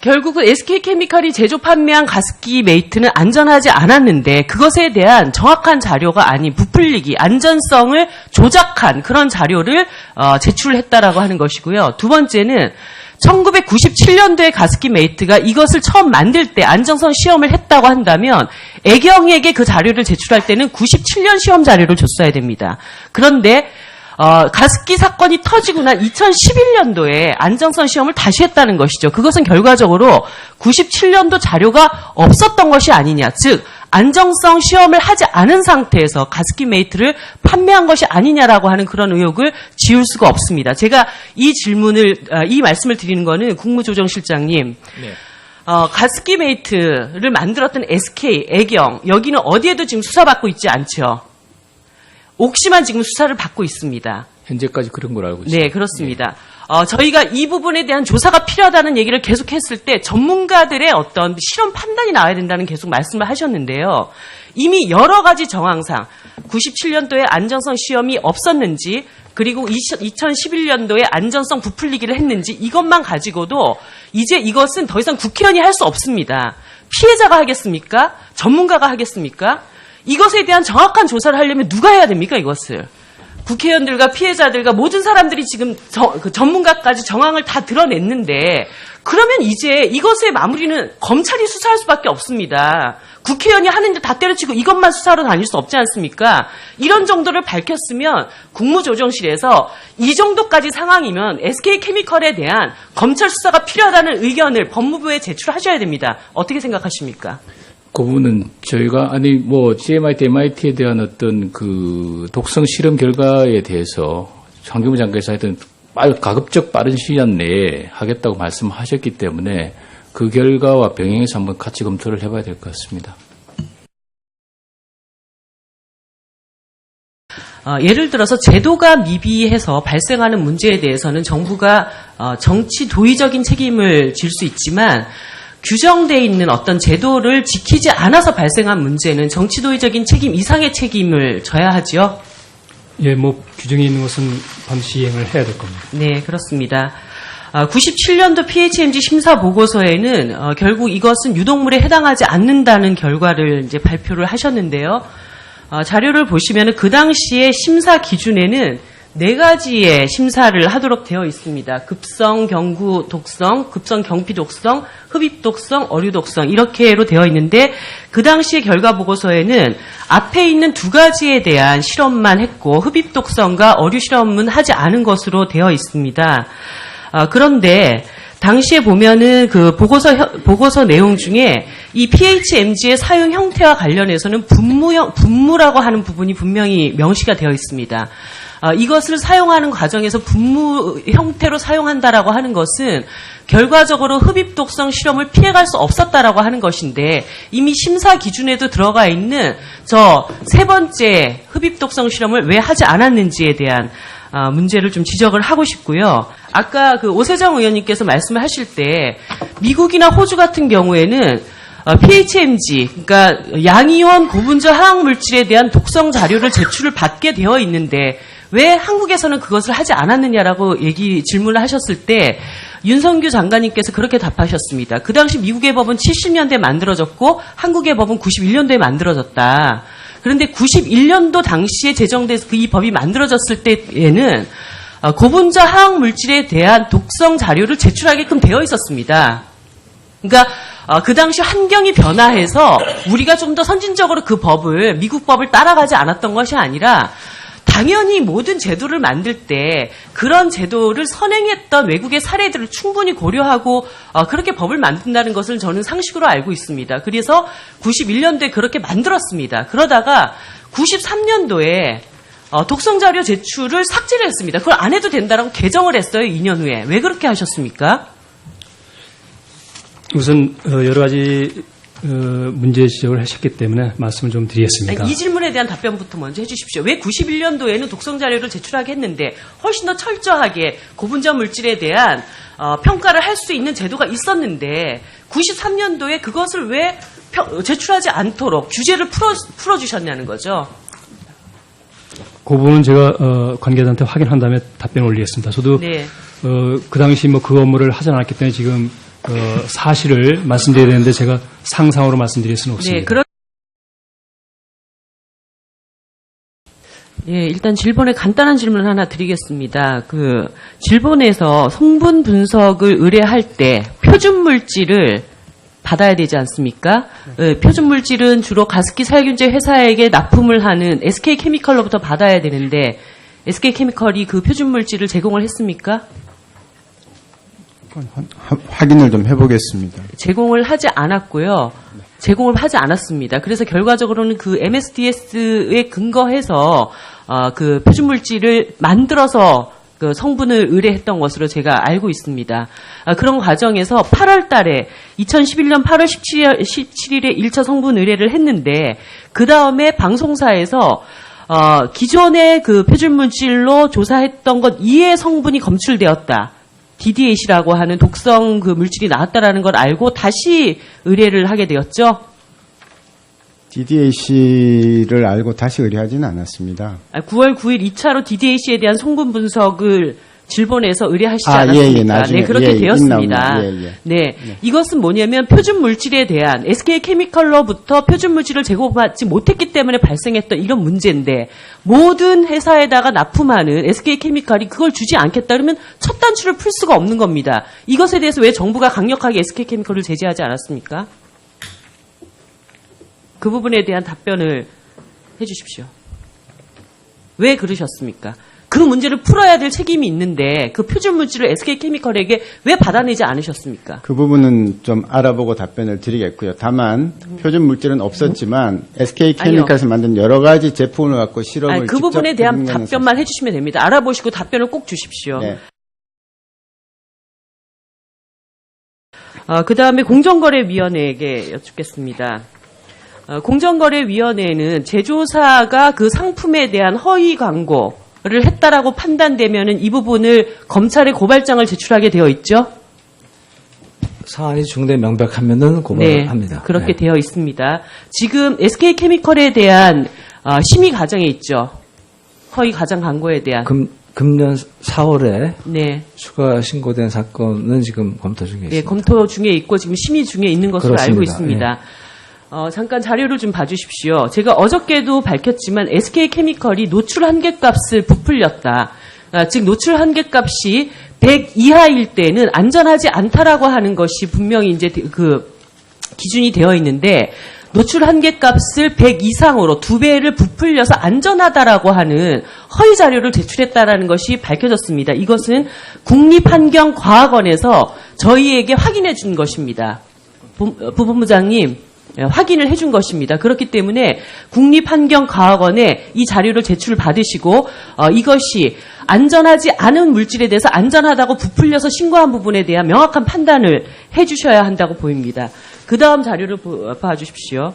결국은 SK케미칼이 제조 판매한 가습기 메이트는 안전하지 않았는데 그것에 대한 정확한 자료가 아닌 부풀리기, 안전성을 조작한 그런 자료를 제출했다라고 하는 것이고요. 두 번째는 1997년도에 가습기 메이트가 이것을 처음 만들 때 안정성 시험을 했다고 한다면 애경에게 그 자료를 제출할 때는 97년 시험 자료를 줬어야 됩니다. 그런데 가습기 사건이 터지고 난 2011년도에 안정성 시험을 다시 했다는 것이죠. 그것은 결과적으로 97년도 자료가 없었던 것이 아니냐. 즉 안정성 시험을 하지 않은 상태에서 가습기 메이트를 판매한 것이 아니냐라고 하는 그런 의혹을 지울 수가 없습니다. 제가 이 말씀을 드리는 거는 국무조정실장님, 네. 가습기 메이트를 만들었던 SK, 애경, 여기는 어디에도 지금 수사받고 있지 않죠. 옥시만 지금 수사를 받고 있습니다. 현재까지 그런 걸 알고 있습니다. 네, 그렇습니다. 저희가 이 부분에 대한 조사가 필요하다는 얘기를 계속했을 때 전문가들의 어떤 실험 판단이 나와야 된다는 계속 말씀을 하셨는데요. 이미 여러 가지 정황상 97년도에 안전성 시험이 없었는지 그리고 2011년도에 안전성 부풀리기를 했는지 이것만 가지고도 이제 이것은 더 이상 국회의원이 할 수 없습니다. 피해자가 하겠습니까? 전문가가 하겠습니까? 이것에 대한 정확한 조사를 하려면 누가 해야 됩니까, 이것을? 국회의원들과 피해자들과 모든 사람들이 지금 전문가까지 정황을 다 드러냈는데 그러면 이제 이것의 마무리는 검찰이 수사할 수밖에 없습니다. 국회의원이 하는 일 다 때려치고 이것만 수사로 다닐 수 없지 않습니까? 이런 정도를 밝혔으면 국무조정실에서 이 정도까지 상황이면 SK케미칼에 대한 검찰 수사가 필요하다는 의견을 법무부에 제출하셔야 됩니다. 어떻게 생각하십니까? 그 부분은 저희가 GMIT, MIT에 대한 어떤 그 독성 실험 결과에 대해서 환경부 장관께서 하여튼 가급적 빠른 시간 내에 하겠다고 말씀하셨기 때문에 그 결과와 병행해서 한번 같이 검토를 해봐야 될 것 같습니다. 예를 들어서 제도가 미비해서 발생하는 문제에 대해서는 정부가 정치 도의적인 책임을 질 수 있지만 규정되어 있는 어떤 제도를 지키지 않아서 발생한 문제는 정치도의적인 책임 이상의 책임을 져야 하지요? 예, 규정이 있는 것은 반드시 이행을 해야 될 겁니다. 네, 그렇습니다. 97년도 PHMG 심사 보고서에는 결국 이것은 유독물에 해당하지 않는다는 결과를 이제 발표를 하셨는데요. 자료를 보시면 그 당시에 심사 기준에는 4가지의 심사를 하도록 되어 있습니다. 급성, 경구, 독성, 급성, 경피, 독성, 흡입, 독성, 어류, 독성 이렇게로 되어 있는데 그 당시의 결과 보고서에는 앞에 있는 2가지에 대한 실험만 했고 흡입, 독성과 어류 실험은 하지 않은 것으로 되어 있습니다. 그런데 당시에 보면은 그 보고서 내용 중에 이 PHMG의 사용 형태와 관련해서는 분무라고 하는 부분이 분명히 명시가 되어 있습니다. 이것을 사용하는 과정에서 분무 형태로 사용한다라고 하는 것은 결과적으로 흡입 독성 실험을 피해갈 수 없었다라고 하는 것인데 이미 심사 기준에도 들어가 있는 저 3번째 흡입 독성 실험을 왜 하지 않았는지에 대한 문제를 좀 지적을 하고 싶고요. 아까 그 오세정 의원님께서 말씀을 하실 때 미국이나 호주 같은 경우에는 PHMG, 그러니까 양이온 고분자 화학 물질에 대한 독성 자료를 제출을 받게 되어 있는데 왜 한국에서는 그것을 하지 않았느냐라고 질문을 하셨을 때 윤석규 장관님께서 그렇게 답하셨습니다. 그 당시 미국의 법은 70년대에 만들어졌고 한국의 법은 91년도에 만들어졌다. 그런데 91년도 당시에 제정돼서 이 법이 만들어졌을 때에는 고분자 화학 물질에 대한 독성 자료를 제출하게끔 되어 있었습니다. 그러니까 그 당시 환경이 변화해서 우리가 좀 더 선진적으로 그 법을 미국 법을 따라가지 않았던 것이 아니라 당연히 모든 제도를 만들 때 그런 제도를 선행했던 외국의 사례들을 충분히 고려하고 그렇게 법을 만든다는 것을 저는 상식으로 알고 있습니다. 그래서 91년도에 그렇게 만들었습니다. 그러다가 93년도에 독성 자료 제출을 삭제를 했습니다. 그걸 안 해도 된다라고 개정을 했어요. 2년 후에. 왜 그렇게 하셨습니까? 우선 여러 가지 문제 지적을 하셨기 때문에 말씀을 좀 드리겠습니다. 이 질문에 대한 답변부터 먼저 해주십시오. 왜 91년도에는 독성 자료를 제출하게 했는데 훨씬 더 철저하게 고분자 물질에 대한 평가를 할 수 있는 제도가 있었는데 93년도에 그것을 왜 제출하지 않도록 규제를 풀어주셨냐는 거죠. 그 부분은 제가 관계자한테 확인한 다음에 답변을 올리겠습니다. 저도 네. 그 당시 그 업무를 하지 않았기 때문에 지금 사실을 말씀드려야 되는데 제가 상상으로 말씀드릴 수는 없습니다. 네, 예, 일단 질본에 간단한 질문 하나 드리겠습니다. 질본에서 성분 분석을 의뢰할 때 표준 물질을 받아야 되지 않습니까? 표준 물질은 주로 가습기 살균제 회사에게 납품을 하는 SK케미컬로부터 받아야 되는데 SK케미컬이 그 표준 물질을 제공을 했습니까? 확인을 좀 해보겠습니다. 제공을 하지 않았고요. 제공을 하지 않았습니다. 그래서 결과적으로는 그 MSDS에 근거해서 그 표준 물질을 만들어서 그 성분을 의뢰했던 것으로 제가 알고 있습니다. 그런 과정에서 8월 달에 2011년 8월 17일에 1차 성분 의뢰를 했는데 그 다음에 방송사에서 기존의 그 표준 물질로 조사했던 것 이외의 성분이 검출되었다. DDAC라고 하는 독성 그 물질이 나왔다라는 걸 알고 다시 의뢰를 하게 되었죠. DDAC를 알고 다시 의뢰하지는 않았습니다. 9월 9일 2차로 DDAC에 대한 성분 분석을 질본에서 의뢰하시지 않았습니까? 나중에, 네, 그렇게 되었습니다. 예. 네, 이것은 뭐냐면 표준 물질에 대한 SK케미컬로부터 표준 물질을 제공받지 못했기 때문에 발생했던 이런 문제인데 모든 회사에다가 납품하는 SK케미컬이 그걸 주지 않겠다 그러면 첫 단추를 풀 수가 없는 겁니다. 이것에 대해서 왜 정부가 강력하게 SK케미컬을 제재하지 않았습니까? 그 부분에 대한 답변을 해주십시오. 왜 그러셨습니까? 그 문제를 풀어야 될 책임이 있는데 그 표준 물질을 SK케미컬에게 왜 받아내지 않으셨습니까? 그 부분은 좀 알아보고 답변을 드리겠고요. 다만 표준 물질은 없었지만 SK케미컬에서 만든 여러 가지 제품을 갖고 실험을 그 직접 부분에 대한 했는가는 답변만 해주시면 됩니다. 알아보시고 답변을 꼭 주십시오. 네. 그 다음에 공정거래위원회에게 여쭙겠습니다. 공정거래위원회는 제조사가 그 상품에 대한 허위 광고를 했다라고 판단되면은 이 부분을 검찰에 고발장을 제출하게 되어 있죠? 사안이 중대 명백하면은 고발을 합니다. 네, 그렇게 네. 되어 있습니다. 지금 SK케미컬에 대한 심의 과정에 있죠. 허위 가장 광고에 대한. 금년 4월에 네. 추가 신고된 사건은 지금 검토 중에 있습니다. 네, 검토 중에 있고 지금 심의 중에 있는 것으로 그렇습니다. 알고 있습니다. 잠깐 자료를 좀 봐주십시오. 제가 어저께도 밝혔지만 SK케미컬이 노출 한계값을 부풀렸다. 즉 노출 한계값이 100 이하일 때는 안전하지 않다라고 하는 것이 분명히 이제 그 기준이 되어 있는데 노출 한계값을 100 이상으로 2배를 부풀려서 안전하다라고 하는 허위 자료를 제출했다라는 것이 밝혀졌습니다. 이것은 국립환경과학원에서 저희에게 확인해 준 것입니다. 부본부장님, 확인을 해준 것입니다. 그렇기 때문에 국립환경과학원에 이 자료를 제출받으시고 이것이 안전하지 않은 물질에 대해서 안전하다고 부풀려서 신고한 부분에 대한 명확한 판단을 해주셔야 한다고 보입니다. 그 다음 자료를 봐주십시오.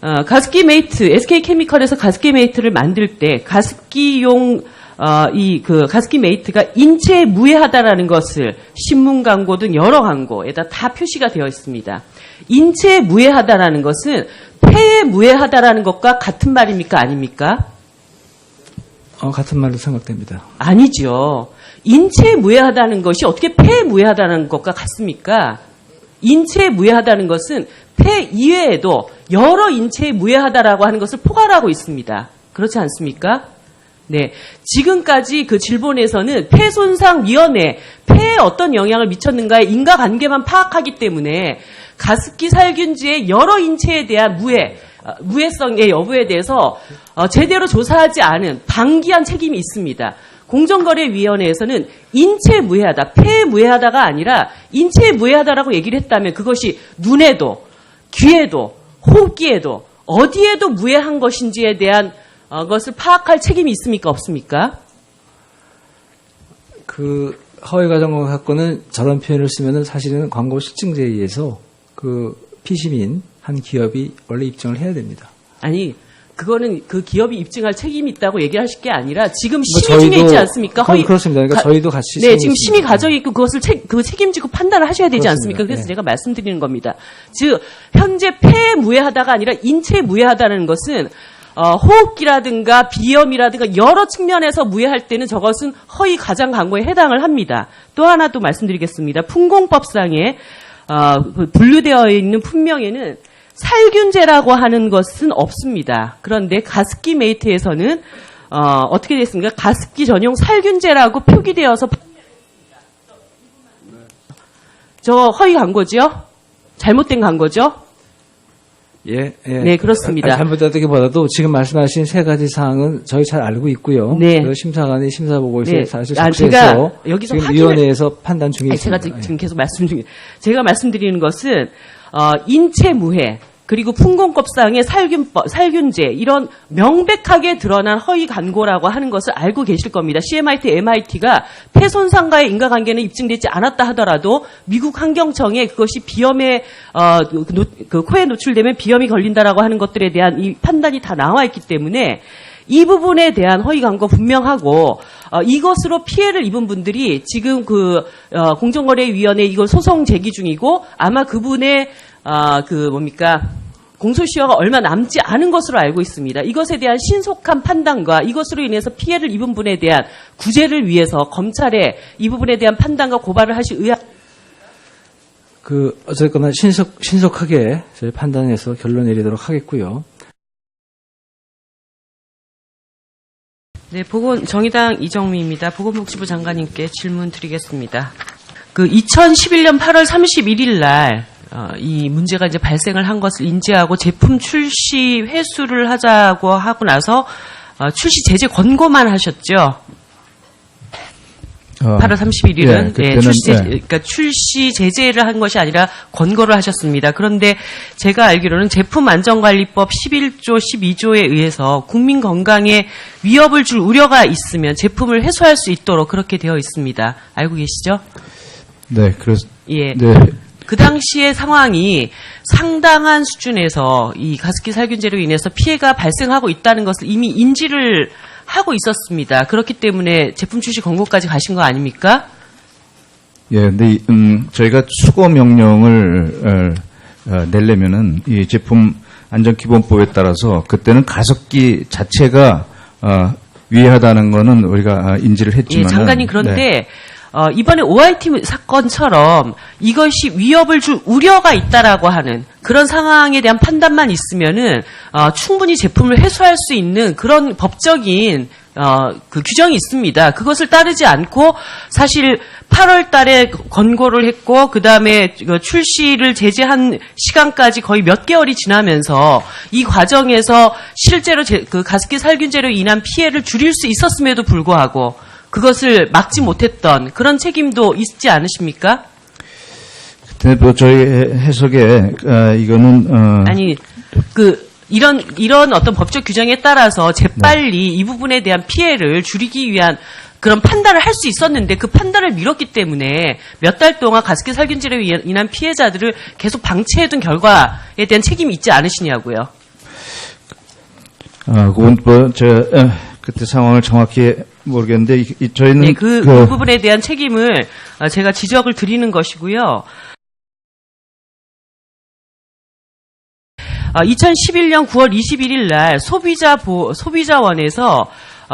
가습기 메이트, SK케미컬에서 가습기 메이트를 만들 때 가습기용 그 가습기 메이트가 인체에 무해하다라는 것을 신문 광고 등 여러 광고에다 다 표시가 되어 있습니다. 인체에 무해하다라는 것은 폐에 무해하다라는 것과 같은 말입니까? 아닙니까? 같은 말로 생각됩니다. 아니죠. 인체에 무해하다는 것이 어떻게 폐에 무해하다는 것과 같습니까? 인체에 무해하다는 것은 폐 이외에도 여러 인체에 무해하다라고 하는 것을 포괄하고 있습니다. 그렇지 않습니까? 네. 지금까지 그 질본에서는 폐손상위원회, 폐에 어떤 영향을 미쳤는가의 인과관계만 파악하기 때문에 가습기 살균제의 여러 인체에 대한 무해성의 여부에 대해서 제대로 조사하지 않은 방기한 책임이 있습니다. 공정거래위원회에서는 인체에 무해하다, 폐에 무해하다가 아니라 인체에 무해하다라고 얘기를 했다면 그것이 눈에도, 귀에도, 호흡기에도 어디에도 무해한 것인지에 대한 것을 파악할 책임이 있습니까? 없습니까? 그 허위 가정광고 사건은 저런 표현을 쓰면은 사실은 광고 실증제에 의해서 그 피시민 한 기업이 원래 입증을 해야 됩니다. 아니, 그거는 그 기업이 입증할 책임이 있다고 얘기하실 게 아니라 지금 심의 중에 있지 않습니까? 그렇습니다. 그러니까 저희도 같이 네, 지금 심의 과정이 있고 그것을 책임지고 판단을 하셔야 되지 그렇습니다. 않습니까? 그래서 네. 제가 말씀드리는 겁니다. 즉 현재 폐에 무해하다가 아니라 인체에 무해하다는 것은 호흡기라든가 비염이라든가 여러 측면에서 무해할 때는 저것은 허위 가장 광고에 해당을 합니다. 또 하나 또 말씀드리겠습니다. 풍공법상에 분류되어 있는 품명에는 살균제라고 하는 것은 없습니다. 그런데 가습기 메이트에서는 어떻게 됐습니까? 가습기 전용 살균제라고 표기되어서 저 허위 광고죠? 잘못된 광고죠? 예. 네, 그렇습니다. 잘못되기보다도 지금 말씀하신 세 가지 사항은 저희 잘 알고 있고요. 네. 그래서 심사관이 심사보고서에 네. 사실 제가 작성해서 여기서 지금 확인을- 위원회에서 판단 중에 아니, 제가 있습니다. 지금 계속 말씀 중에 제가 말씀드리는 것은 인체무해 그리고 풍공법상의 살균제 이런 명백하게 드러난 허위 광고라고 하는 것을 알고 계실 겁니다. CMIT, MIT가 폐 손상과의 인과관계는 입증되지 않았다 하더라도 미국 환경청에 그것이 비염에 그 코에 노출되면 비염이 걸린다라고 하는 것들에 대한 이 판단이 다 나와 있기 때문에 이 부분에 대한 허위 광고 분명하고 이것으로 피해를 입은 분들이 지금 공정거래위원회 이걸 소송 제기 중이고 아마 그분의 공소시효가 얼마 남지 않은 것으로 알고 있습니다. 이것에 대한 신속한 판단과 이것으로 인해서 피해를 입은 분에 대한 구제를 위해서 검찰에 이 부분에 대한 판단과 고발을 하실 의향. 어쨌거나 신속하게 저희 판단해서 결론 내리도록 하겠고요. 네, 정의당 이정미입니다. 보건복지부 장관님께 질문 드리겠습니다. 2011년 8월 31일 날 이 문제가 이제 발생을 한 것을 인지하고 제품 출시 회수를 하자고 하고 나서 출시 제재 권고만 하셨죠. 8월 31일은 그러니까 출시 제재를 한 것이 아니라 권고를 하셨습니다. 그런데 제가 알기로는 제품안전관리법 11조 12조에 의해서 국민 건강에 위협을 줄 우려가 있으면 제품을 회수할 수 있도록 그렇게 되어 있습니다. 알고 계시죠? 네, 그래서 예. 네. 그 당시의 상황이 상당한 수준에서 이 가습기 살균제로 인해서 피해가 발생하고 있다는 것을 이미 인지를 하고 있었습니다. 그렇기 때문에 제품 출시 권고까지 가신 거 아닙니까? 예, 근데 저희가 수거 명령을 내려면은 이 제품 안전기본법에 따라서 그때는 가습기 자체가 위해하다는 거는 우리가 인지를 했지만. 예, 장관님 그런데 네. 이번에 OIT 사건처럼 이것이 위협을 줄 우려가 있다라고 하는 그런 상황에 대한 판단만 있으면은 충분히 제품을 회수할 수 있는 그런 법적인 규정이 있습니다. 그것을 따르지 않고 사실 8월 달에 권고를 했고 그다음에 출시를 제재한 시간까지 거의 몇 개월이 지나면서 이 과정에서 실제로 가습기 살균제로 인한 피해를 줄일 수 있었음에도 불구하고 그것을 막지 못했던 그런 책임도 있지 않으십니까? 근데 뭐 저희 해석에 이거는 아니 이런 어떤 법적 규정에 따라서 재빨리 이 부분에 대한 피해를 줄이기 위한 그런 판단을 할 수 있었는데 그 판단을 미뤘기 때문에 몇 달 동안 가습기 살균제로 인한 피해자들을 계속 방치해둔 결과에 대한 책임이 있지 않으시냐고요. 그건 뭐 제가 그때 상황을 정확히 모르겠는데 저희는 네, 그 부분에 대한 책임을 제가 지적을 드리는 것이고요. 2011년 9월 21일 날 소비자원에서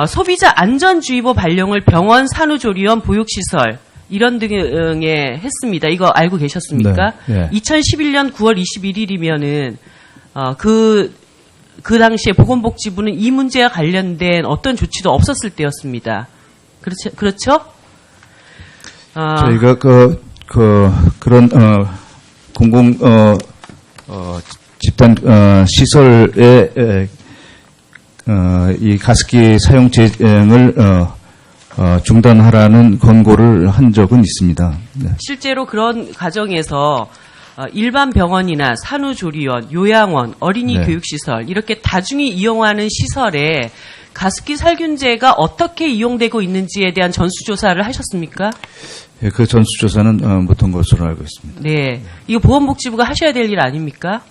소비자 안전주의보 발령을 병원, 산후조리원, 보육시설 이런 등에 했습니다. 이거 알고 계셨습니까? 네, 네. 2011년 9월 21일이면은 그 당시에 보건복지부는 이 문제와 관련된 어떤 조치도 없었을 때였습니다. 그렇죠? 저희가 그런 공공 집단 시설에 이 가습기 사용 제행을 중단하라는 권고를 한 적은 있습니다. 네. 실제로 그런 과정에서 일반 병원이나 산후조리원, 요양원, 어린이 네. 교육시설 이렇게 다중이 이용하는 시설에 가습기 살균제가 어떻게 이용되고 있는지에 대한 전수조사를 하셨습니까? 예, 그 전수조사는 못한 것으로 알고 있습니다. 네. 이거 보건복지부가 하셔야 될 일 아닙니까?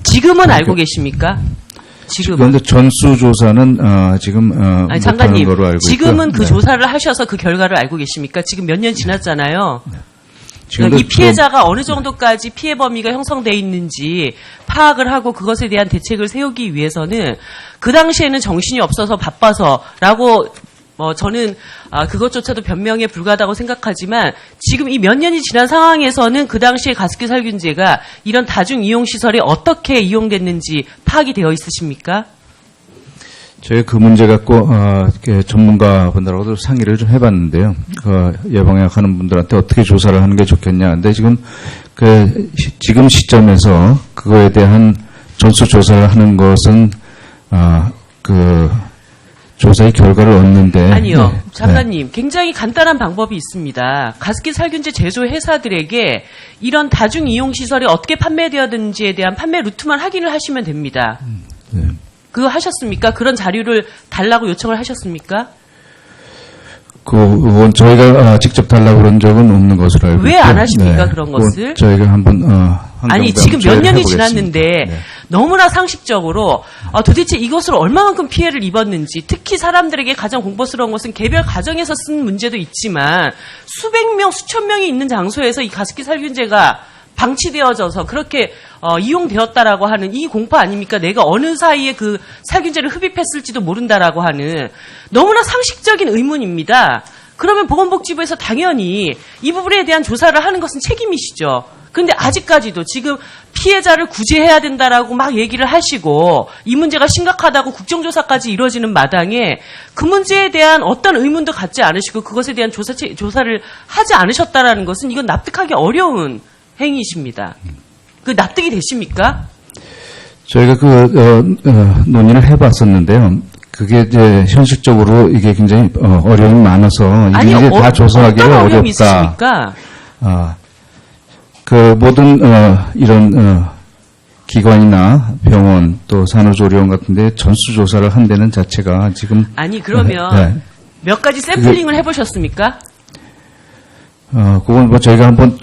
지금은 알고 계십니까? 지금. 그런데 전수조사는 지금 아니, 못하는 장관님, 거로 알고 지금은 있고요. 그 네. 조사를 하셔서 그 결과를 알고 계십니까? 지금 몇 년 지났잖아요. 지금도 이 피해자가 어느 정도까지 피해 범위가 형성돼 있는지 파악을 하고 그것에 대한 대책을 세우기 위해서는 그 당시에는 정신이 없어서 바빠서라고 저는 그것조차도 변명에 불과하다고 생각하지만 지금 이 몇 년이 지난 상황에서는 그 당시에 가습기 살균제가 이런 다중 이용 시설이 어떻게 이용됐는지 파악이 되어 있으십니까? 저희 그 문제 갖고 이렇게 전문가분들하고도 상의를 좀 해봤는데요. 그 예방약하는 분들한테 어떻게 조사를 하는 게 좋겠냐. 근데 지금 지금 시점에서 그거에 대한 전수 조사를 하는 것은 그 조사의 결과를 얻는데 아니요. 네. 장관님, 굉장히 간단한 방법이 있습니다. 가습기 살균제 제조 회사들에게 이런 다중 이용 시설이 어떻게 판매되었는지에 대한 판매 루트만 확인을 하시면 됩니다. 네. 그거 하셨습니까? 그런 자료를 달라고 요청을 하셨습니까? 그건 저희가 직접 달라고 그런 적은 없는 것으로 알고 왜 있고요. 안 하십니까, 네. 그런 그건 것을? 저희가 한번 아니, 지금 몇 년이 지났는데 네. 너무나 상식적으로 도대체 이것을 얼마만큼 피해를 입었는지, 특히 사람들에게 가장 공포스러운 것은 개별 가정에서 쓴 문제도 있지만 수백 명, 수천 명이 있는 장소에서 이 가습기 살균제가 방치되어져서 그렇게 이용되었다라고 하는 이 공포 아닙니까? 내가 어느 사이에 그 살균제를 흡입했을지도 모른다라고 하는 너무나 상식적인 의문입니다. 그러면 보건복지부에서 당연히 이 부분에 대한 조사를 하는 것은 책임이시죠. 그런데 아직까지도 지금 피해자를 구제해야 된다라고 막 얘기를 하시고 이 문제가 심각하다고 국정조사까지 이루어지는 마당에 그 문제에 대한 어떤 의문도 갖지 않으시고 그것에 대한 조사를 하지 않으셨다라는 것은 이건 납득하기 어려운 행위십니다. 그 납득이 되십니까? 저희가 논의를 해봤었는데요. 그게 이제 현실적으로 이게 굉장히 어려움이 많아서 아니, 이게 다 조사하기가 어떤 어려움이 어렵다. 있으십니까? 그 모든 이런 기관이나 병원 또 산후조리원 같은데 전수조사를 한다는 자체가 지금 아니 그러면 네. 몇 가지 샘플링을 해보셨습니까? 그건 뭐 저희가 한번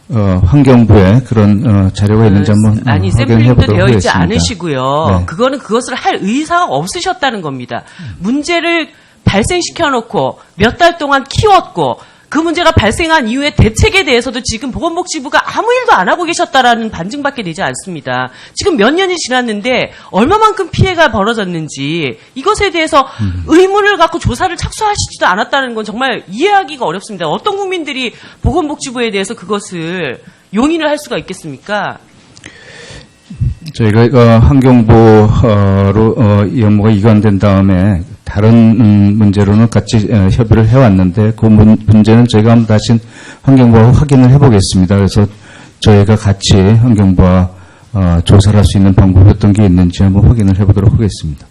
환경부에 그런 자료가 있는지 한번 아니 확인해 샘플링도 보도록 되어 있지 하겠습니다. 않으시고요. 네. 그거는 그것을 할 의사가 없으셨다는 겁니다. 문제를 발생시켜 놓고 몇 달 동안 키웠고 그 문제가 발생한 이후에 대책에 대해서도 지금 보건복지부가 아무 일도 안 하고 계셨다라는 반증밖에 되지 않습니다. 지금 몇 년이 지났는데 얼마만큼 피해가 벌어졌는지 이것에 대해서 의문을 갖고 조사를 착수하시지도 않았다는 건 정말 이해하기가 어렵습니다. 어떤 국민들이 보건복지부에 대해서 그것을 용인을 할 수가 있겠습니까? 저희가 환경부로 이 업무가 이관된 다음에 다른 문제로는 같이 협의를 해왔는데 그 문제는 저희가 한번 다시 환경부와 확인을 해보겠습니다. 그래서 저희가 같이 환경부와 조사를 할 수 있는 방법이 어떤 게 있는지 한번 확인을 해보도록 하겠습니다.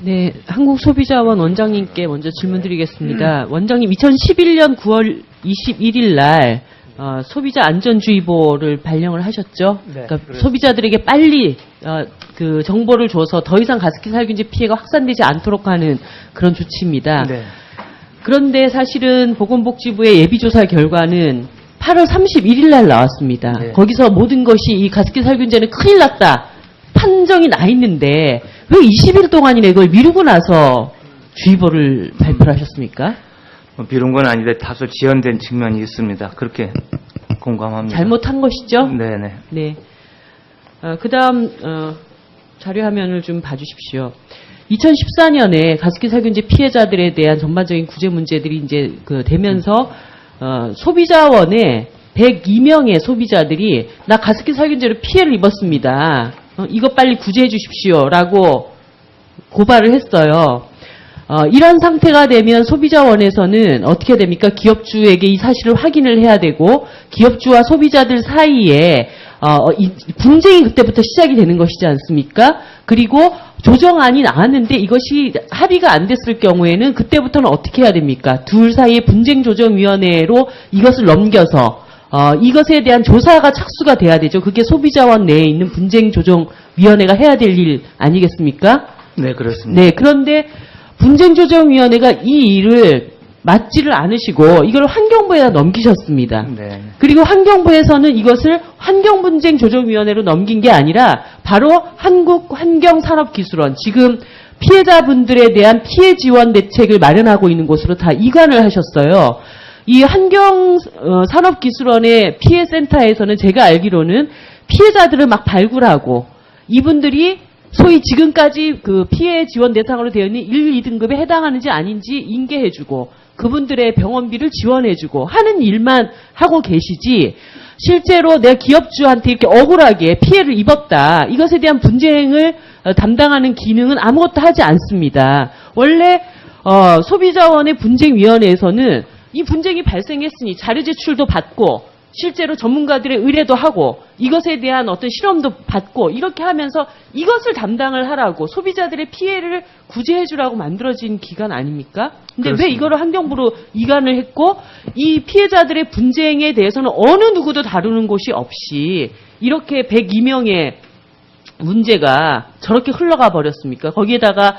네, 한국소비자원 원장님께 먼저 질문드리겠습니다. 원장님, 2011년 9월 21일 날 소비자 안전주의보를 발령을 하셨죠. 네, 그러니까 소비자들에게 빨리 그 정보를 줘서 더 이상 가습기 살균제 피해가 확산되지 않도록 하는 그런 조치입니다. 네. 그런데 사실은 보건복지부의 예비조사 결과는 8월 31일 날 나왔습니다. 네. 거기서 모든 것이 이 가습기 살균제는 큰일 났다. 판정이 나 있는데 왜 20일 동안이나 이걸 미루고 나서 주의보를 발표를 하셨습니까? 미룬 건 아닌데 다소 지연된 측면이 있습니다. 그렇게 공감합니다. 잘못한 것이죠? 네네. 네. 그 다음, 자료 화면을 좀 봐주십시오. 2014년에 가습기 살균제 피해자들에 대한 전반적인 구제 문제들이 이제 되면서, 소비자원에 102명의 소비자들이 나 가습기 살균제로 피해를 입었습니다. 이것 빨리 구제해 주십시오라고 고발을 했어요. 이런 상태가 되면 소비자원에서는 어떻게 됩니까? 기업주에게 이 사실을 확인을 해야 되고 기업주와 소비자들 사이에 이 분쟁이 그때부터 시작이 되는 것이지 않습니까? 그리고 조정안이 나왔는데 이것이 합의가 안 됐을 경우에는 그때부터는 어떻게 해야 됩니까? 둘 사이의 분쟁조정위원회로 이것을 넘겨서 이것에 대한 조사가 착수가 돼야 되죠. 그게 소비자원 내에 있는 분쟁조정위원회가 해야 될 일 아니겠습니까? 네, 그렇습니다. 네, 그런데 분쟁조정위원회가 이 일을 맡지를 않으시고 이걸 환경부에다 넘기셨습니다. 네. 그리고 환경부에서는 이것을 환경분쟁조정위원회로 넘긴 게 아니라 바로 한국환경산업기술원, 지금 피해자분들에 대한 피해 지원 대책을 마련하고 있는 곳으로 다 이관을 하셨어요. 이 환경산업기술원의 피해센터에서는 제가 알기로는 피해자들을 막 발굴하고 이분들이 소위 지금까지 그 피해 지원 대상으로 되어 있는 1, 2등급에 해당하는지 아닌지 인계해주고 그분들의 병원비를 지원해주고 하는 일만 하고 계시지 실제로 내가 기업주한테 이렇게 억울하게 피해를 입었다. 이것에 대한 분쟁을 담당하는 기능은 아무것도 하지 않습니다. 원래 소비자원의 분쟁위원회에서는 이 분쟁이 발생했으니 자료 제출도 받고 실제로 전문가들의 의뢰도 하고 이것에 대한 어떤 실험도 받고 이렇게 하면서 이것을 담당을 하라고 소비자들의 피해를 구제해 주라고 만들어진 기관 아닙니까? 근데 그렇습니다. 왜 이거를 환경부로 이관을 했고 이 피해자들의 분쟁에 대해서는 어느 누구도 다루는 곳이 없이 이렇게 102명의 문제가 저렇게 흘러가 버렸습니까? 거기에다가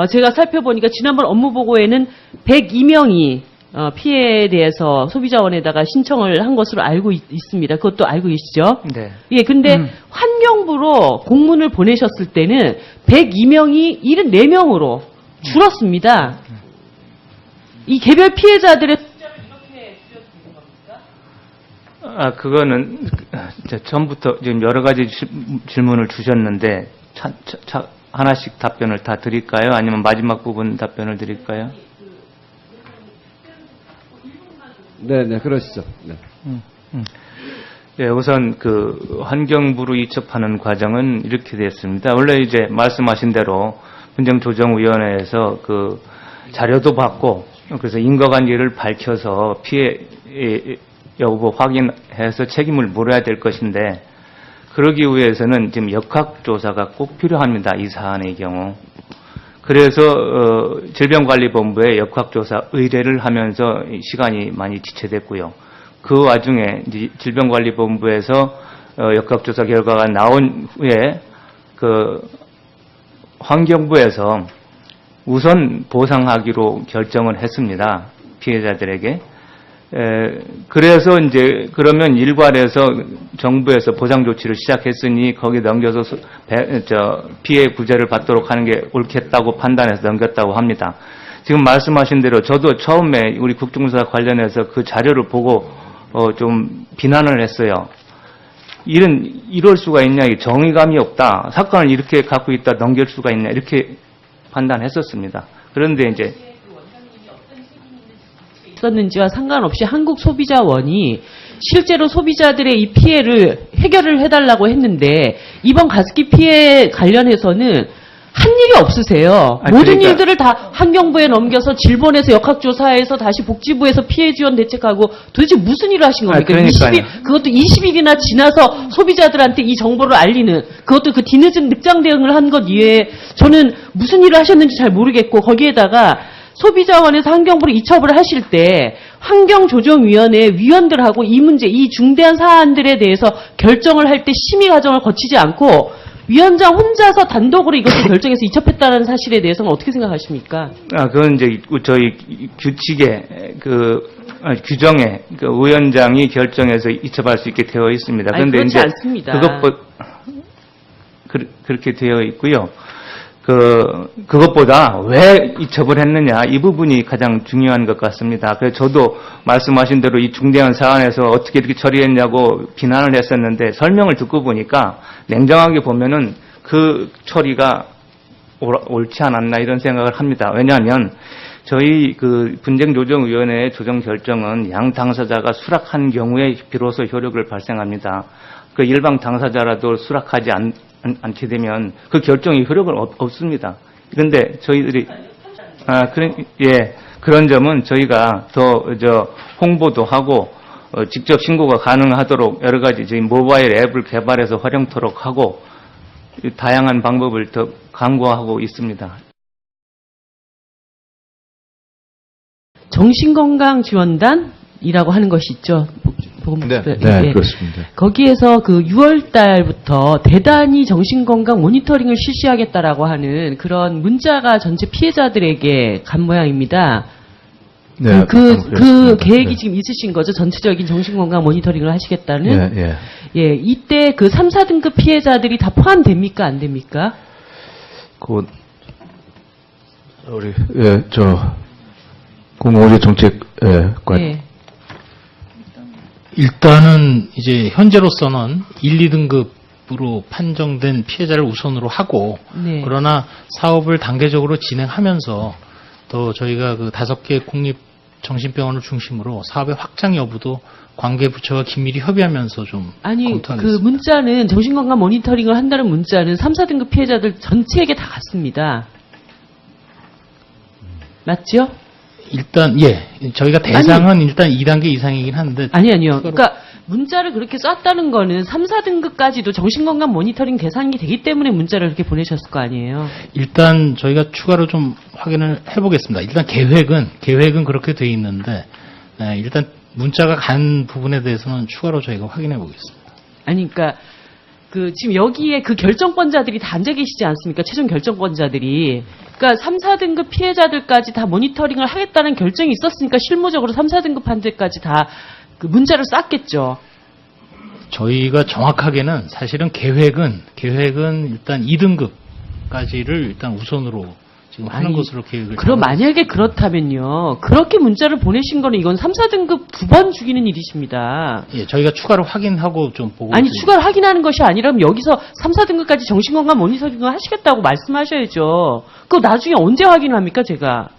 제가 살펴보니까 지난번 업무보고에는 102명이 피해에 대해서 소비자원에다가 신청을 한 것으로 알고 있습니다. 그것도 알고 계시죠? 네. 예, 근데 환경부로 공문을 보내셨을 때는 102명이 74명으로 줄었습니다. 이 개별 피해자들의 숫자를 이렇게 줄여주는 겁니까? 그거는 처음부터 지금 여러 가지 질문을 주셨는데 하나씩 답변을 다 드릴까요? 아니면 마지막 부분 답변을 드릴까요? 네, 그러시죠. 네. 네, 우선 그 환경부로 이첩하는 과정은 이렇게 됐습니다. 원래 이제 말씀하신 대로 분쟁조정위원회에서 그 자료도 받고 그래서 인과관계를 밝혀서 피해 여부 확인해서 책임을 물어야 될 것인데 그러기 위해서는 지금 역학조사가 꼭 필요합니다. 이 사안의 경우. 그래서 질병관리본부에 역학조사 의뢰를 하면서 시간이 많이 지체됐고요. 그 와중에 이제 질병관리본부에서 역학조사 결과가 나온 후에 그 환경부에서 우선 보상하기로 결정을 했습니다. 피해자들에게. 그래서 이제 그러면 일괄해서 정부에서 보상 조치를 시작했으니 거기 넘겨서 피해 구제를 받도록 하는 게 옳겠다고 판단해서 넘겼다고 합니다. 지금 말씀하신 대로 저도 처음에 우리 국정조사 관련해서 그 자료를 보고 좀 비난을 했어요. 이럴 수가 있냐, 정의감이 없다. 사건을 이렇게 갖고 있다 넘길 수가 있냐 이렇게 판단했었습니다. 그런데 이제 있었는지와 상관없이 한국소비자원이 실제로 소비자들의 이 피해를 해결을 해달라고 했는데 이번 가습기 피해 관련해서는 한 일이 없으세요. 모든 그러니까 일들을 다 환경부에 넘겨서 질본에서 역학조사해서 다시 복지부에서 피해 지원 대책하고 도대체 무슨 일을 하신 겁니까? 그러니까요. 그것도 20일이나 지나서 소비자들한테 이 정보를 알리는 그것도 그 뒤늦은 늑장 대응을 한 것 이외에 저는 무슨 일을 하셨는지 잘 모르겠고 거기에다가 소비자원에서 환경부로 이첩을 하실 때 환경조정위원회 위원들하고 이 문제, 이 중대한 사안들에 대해서 결정을 할 때 심의 과정을 거치지 않고 위원장 혼자서 단독으로 이것을 결정해서 이첩했다는 사실에 대해서는 어떻게 생각하십니까? 그건 이제 저희 규칙에 규정에 그 위원장이 결정해서 이첩할 수 있게 되어 있습니다. 그런데 그렇지 이제 않습니다. 그렇게 되어 있고요. 그것보다 왜 이첩을 했느냐 이 부분이 가장 중요한 것 같습니다. 그래서 저도 말씀하신 대로 이 중대한 사안에서 어떻게 이렇게 처리했냐고 비난을 했었는데 설명을 듣고 보니까 냉정하게 보면은 그 처리가 옳지 않았나 이런 생각을 합니다. 왜냐하면 저희 그 분쟁조정위원회의 조정 결정은 양 당사자가 수락한 경우에 비로소 효력을 발생합니다. 그 일방 당사자라도 수락하지 않게 되면 그 결정이 효력은 없습니다. 그런데 저희들이 그런 점은 저희가 더 홍보도 하고 직접 신고가 가능하도록 여러 가지 저희 모바일 앱을 개발해서 활용토록 하고 다양한 방법을 더 강구하고 있습니다. 정신건강지원단이라고 하는 것이 있죠. 네, 예. 그렇습니다. 거기에서 그 6월 달부터 대단히 정신건강 모니터링을 실시하겠다라고 하는 그런 문자가 전체 피해자들에게 간 모양입니다. 네, 그 그렇습니다. 계획이 네. 지금 있으신 거죠? 전체적인 정신건강 모니터링을 하시겠다는? 예. 예, 이때 그 3, 4등급 피해자들이 다 포함됩니까? 안 됩니까? 우리 공공의료 정책과 네. 일단은 이제 현재로서는 1, 2등급으로 판정된 피해자를 우선으로 하고 네. 그러나 사업을 단계적으로 진행하면서 또 저희가 그 5개 국립 정신병원을 중심으로 사업의 확장 여부도 관계 부처와 긴밀히 협의하면서 좀 아니, 검토하겠습니다. 그 문자는 정신건강 모니터링을 한다는 문자는 3, 4등급 피해자들 전체에게 다 갔습니다. 맞죠? 일단 저희가 대상은 일단 2단계 이상이긴 한데 아니요. 그러니까 문자를 그렇게 쐈다는 거는 3, 4등급까지도 정신건강 모니터링 대상이 되기 때문에 문자를 그렇게 보내셨을 거 아니에요. 일단 저희가 추가로 좀 확인을 해보겠습니다. 일단 계획은 그렇게 돼 있는데 일단 문자가 간 부분에 대해서는 추가로 저희가 확인해 보겠습니다. 아니, 그러니까 지금 여기에 그 결정권자들이 다 앉아 계시지 않습니까? 최종 결정권자들이. 그러니까 3, 4등급 피해자들까지 다 모니터링을 하겠다는 결정이 있었으니까 실무적으로 3, 4등급한테까지 다 그 문자를 쐈겠죠. 저희가 정확하게는 사실은 계획은 일단 2등급까지를 일단 우선으로 지금 하는 아니, 것으로 계획을. 그럼 만약에 그렇다면요. 그렇게 문자를 보내신 거는 이건 3, 4등급 2번 죽이는 일이십니다. 예, 저희가 추가로 확인하고 좀 보고. 아니, 추가로 확인하는 것이 아니라 여기서 3, 4등급까지 정신건강 모니터링을 하시겠다고 말씀하셔야죠. 그거 나중에 언제 확인합니까, 제가?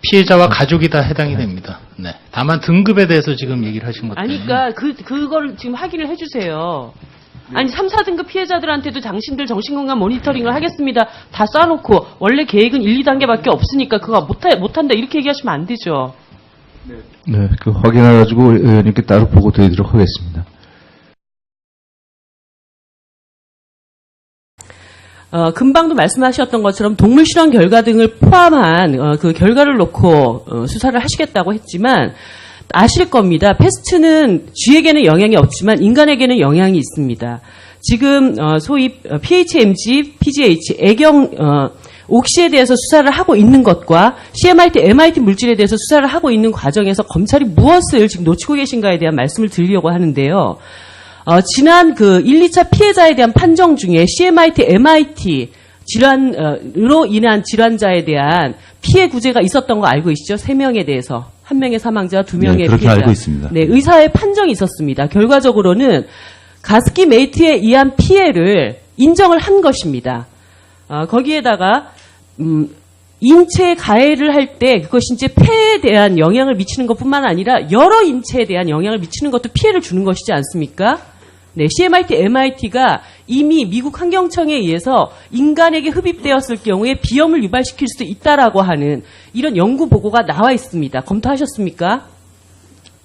피해자와 가족이 다 해당이 됩니다. 네. 다만 등급에 대해서 지금 얘기를 하신 것 때문에. 아니, 그러니까 그거를 지금 확인을 해주세요. 아니, 3, 4등급 피해자들한테도 당신들 정신건강 모니터링을 하겠습니다. 다 쏴놓고 원래 계획은 1, 2단계밖에 없으니까 그거 못한다 이렇게 얘기하시면 안 되죠. 네, 그 확인해가지고 의원님께 따로 보고 드리도록 하겠습니다. 금방도 말씀하셨던 것처럼 동물 실험 결과 등을 포함한 그 결과를 놓고 수사를 하시겠다고 했지만 아실 겁니다. 패스트는 쥐에게는 영향이 없지만 인간에게는 영향이 있습니다. 지금 소위 PHMG, PGH, 애경 옥시에 대해서 수사를 하고 있는 것과 CMIT, MIT 물질에 대해서 수사를 하고 있는 과정에서 검찰이 무엇을 지금 놓치고 계신가에 대한 말씀을 드리려고 하는데요. 지난 1, 2차 피해자에 대한 판정 중에 CMIT, MIT 질환으로 인한 질환자에 대한 피해 구제가 있었던 거 알고 계시죠? 3명에 대해서. 1명의 사망자, 2명의 네, 그렇게 피해자. 알고 있습니다. 네, 의사의 판정이 있었습니다. 결과적으로는 가습기 메이트에 의한 피해를 인정을 한 것입니다. 거기에다가 인체에 가해를 할 때 그것이 이제 폐에 대한 영향을 미치는 것뿐만 아니라 여러 인체에 대한 영향을 미치는 것도 피해를 주는 것이지 않습니까? 네, CMIT, MIT가 이미 미국 환경청에 의해서 인간에게 흡입되었을 경우에 비염을 유발시킬 수도 있다라고 하는 이런 연구 보고가 나와 있습니다. 검토하셨습니까?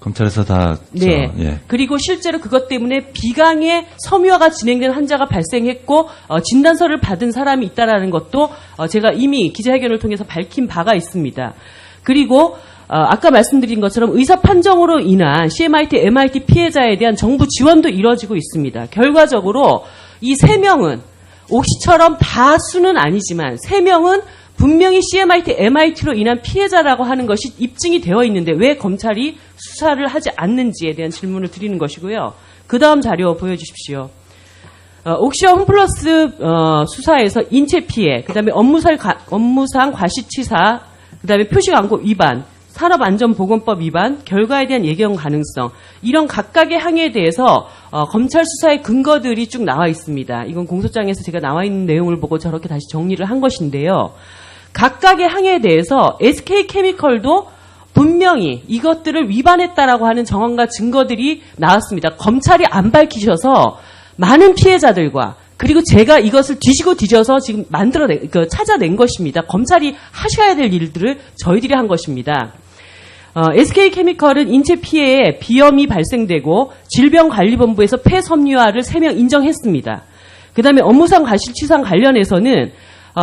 검찰에서 다 네. 예. 그리고 실제로 그것 때문에 비강의 섬유화가 진행된 환자가 발생했고 진단서를 받은 사람이 있다라는 것도 제가 이미 기자회견을 통해서 밝힌 바가 있습니다. 그리고 아까 말씀드린 것처럼 의사 판정으로 인한 CMIT, MIT 피해자에 대한 정부 지원도 이루어지고 있습니다. 결과적으로 이 3명은 옥시처럼 다수는 아니지만 3명은 분명히 CMIT, MIT로 인한 피해자라고 하는 것이 입증이 되어 있는데 왜 검찰이 수사를 하지 않는지에 대한 질문을 드리는 것이고요. 그 다음 자료 보여주십시오. 옥시와 홈플러스 수사에서 인체 피해, 그 다음에 업무상 과시치사, 그 다음에 표시광고 위반, 산업안전보건법 위반, 결과에 대한 예견 가능성, 이런 각각의 항에 대해서 검찰 수사의 근거들이 쭉 나와 있습니다. 이건 공소장에서 제가 나와 있는 내용을 보고 저렇게 다시 정리를 한 것인데요. 각각의 항에 대해서 SK케미컬도 분명히 이것들을 위반했다라고 하는 정황과 증거들이 나왔습니다. 검찰이 안 밝히셔서 많은 피해자들과 그리고 제가 이것을 뒤지고 뒤져서 지금 찾아낸 것입니다. 검찰이 하셔야 될 일들을 저희들이 한 것입니다. SK케미컬은 인체 피해에 비염이 발생되고 질병관리본부에서 폐섬유화를 3명 인정했습니다. 그 다음에 업무상 과실치상 관련해서는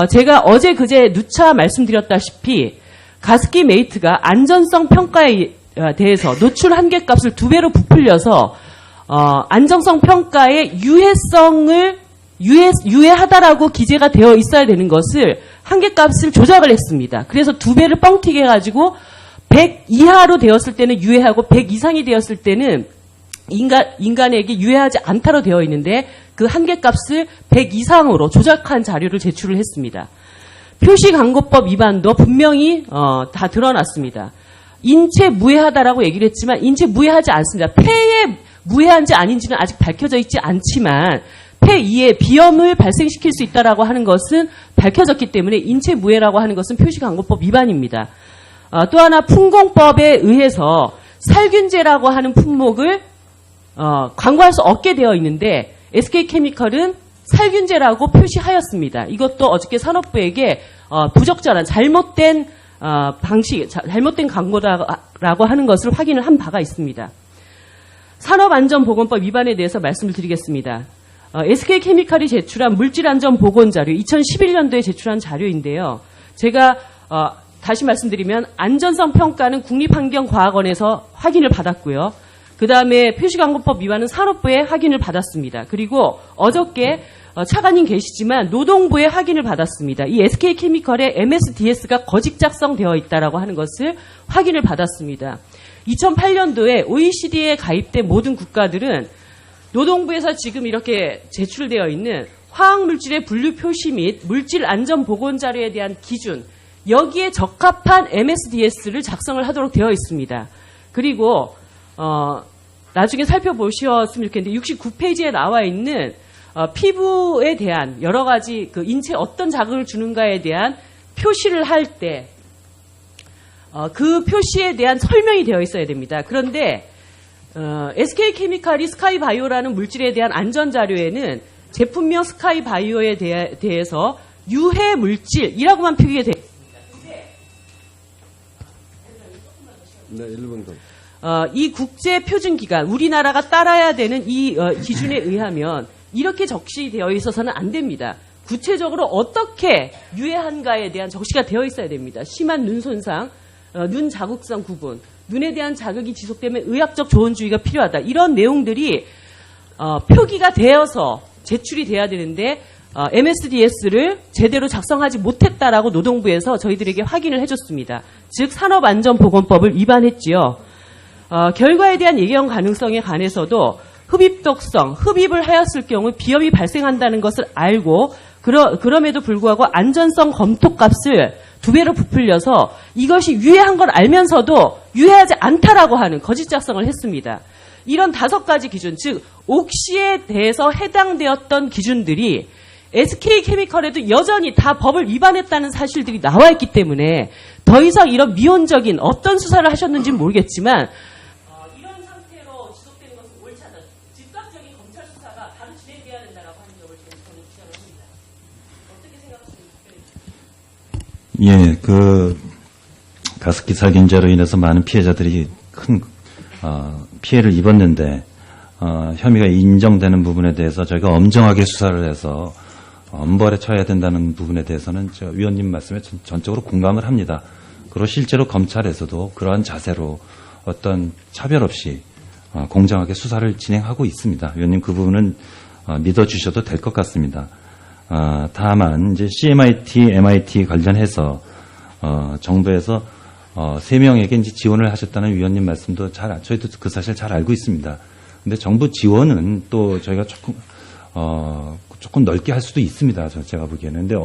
제가 어제 그제 누차 말씀드렸다시피 가습기 메이트가 안전성 평가에 대해서 노출 한계값을 2배로 부풀려서 안정성 평가의 유해하다라고 기재가 되어 있어야 되는 것을 한계값을 조작을 했습니다. 그래서 2배를 뻥튀기 해가지고 100 이하로 되었을 때는 유해하고 100 이상이 되었을 때는 인간에게 유해하지 않다로 되어 있는데 그 한계값을 100 이상으로 조작한 자료를 제출을 했습니다. 표시광고법 위반도 분명히 다 드러났습니다. 인체 무해하다라고 얘기를 했지만 인체 무해하지 않습니다. 폐에 무해한지 아닌지는 아직 밝혀져 있지 않지만 폐 이에 비염을 발생시킬 수 있다라고 하는 것은 밝혀졌기 때문에 인체 무해라고 하는 것은 표시광고법 위반입니다. 또 하나 품공법에 의해서 살균제라고 하는 품목을 광고할 수 없게 되어 있는데 SK케미컬은 살균제라고 표시하였습니다. 이것도 어저께 산업부에게 부적절한 잘못된 잘못된 광고라고 하는 것을 확인을 한 바가 있습니다. 산업안전보건법 위반에 대해서 말씀을 드리겠습니다. SK케미칼이 제출한 물질안전보건자료 2011년도에 제출한 자료인데요. 제가 다시 말씀드리면 안전성 평가는 국립환경과학원에서 확인을 받았고요. 그 다음에 표시광고법 위반은 산업부에 확인을 받았습니다. 그리고 어저께 차관님 계시지만 노동부에 확인을 받았습니다. 이 SK케미컬의 MSDS가 거짓 작성되어 있다라고 하는 것을 확인을 받았습니다. 2008년도에 OECD에 가입된 모든 국가들은 노동부에서 지금 이렇게 제출되어 있는 화학물질의 분류 표시 및 물질 안전 보건 자료에 대한 기준, 여기에 적합한 MSDS를 작성을 하도록 되어 있습니다. 그리고 나중에 살펴보셨으면 좋겠는데 69페이지에 나와 있는 피부에 대한 여러 가지 그 인체에 어떤 자극을 주는가에 대한 표시를 할 때 그 표시에 대한 설명이 되어 있어야 됩니다. 그런데 SK케미칼이 스카이바이오라는 물질에 대한 안전자료에는 제품명 스카이바이오에 대해서 유해 물질이라고만 표기가 되어 있습니다. 네, 1분 더. 이 국제표준기관, 우리나라가 따라야 되는 이 기준에 의하면 이렇게 적시되어 있어서는 안 됩니다. 구체적으로 어떻게 유해한가에 대한 적시가 되어 있어야 됩니다. 심한 눈 손상, 눈 자극성 구분, 눈에 대한 자극이 지속되면 의학적 조언주의가 필요하다. 이런 내용들이 표기가 되어서 제출이 돼야 되는데 MSDS를 제대로 작성하지 못했다라고 노동부에서 저희들에게 확인을 해줬습니다. 즉 산업안전보건법을 위반했지요. 결과에 대한 예견 가능성에 관해서도 흡입독성, 흡입을 하였을 경우 비염이 발생한다는 것을 알고 그럼에도 불구하고 안전성 검토값을 2배로 부풀려서 이것이 유해한 걸 알면서도 유해하지 않다라고 하는 거짓 작성을 했습니다. 이런 5가지 기준, 즉 옥시에 대해서 해당되었던 기준들이 SK케미컬에도 여전히 다 법을 위반했다는 사실들이 나와 있기 때문에 더 이상 이런 미온적인 어떤 수사를 하셨는지는 모르겠지만 이런 상태로 지속되는 것은 옳지 않다. 즉각적인 검찰 수사가 바로 진행돼야 된다고 하는 점을 저는 주장을 합니다. 어떻게 생각하십니까? 예, 가습기 살균제로 인해서 많은 피해자들이 큰 피해를 입었는데 혐의가 인정되는 부분에 대해서 저희가 엄정하게 수사를 해서 엄벌에 처해야 된다는 부분에 대해서는 저 위원님 말씀에 전적으로 공감을 합니다. 그리고 실제로 검찰에서도 그러한 자세로 어떤 차별 없이 공정하게 수사를 진행하고 있습니다. 위원님 그 부분은 믿어주셔도 될 것 같습니다. 다만 이제 CMIT, MIT 관련해서 정부에서 3명에게 이제 지원을 하셨다는 위원님 말씀도 저희도 그 사실 잘 알고 있습니다. 근데 정부 지원은 또 저희가 조금 넓게 할 수도 있습니다. 제가 보기에는. 근데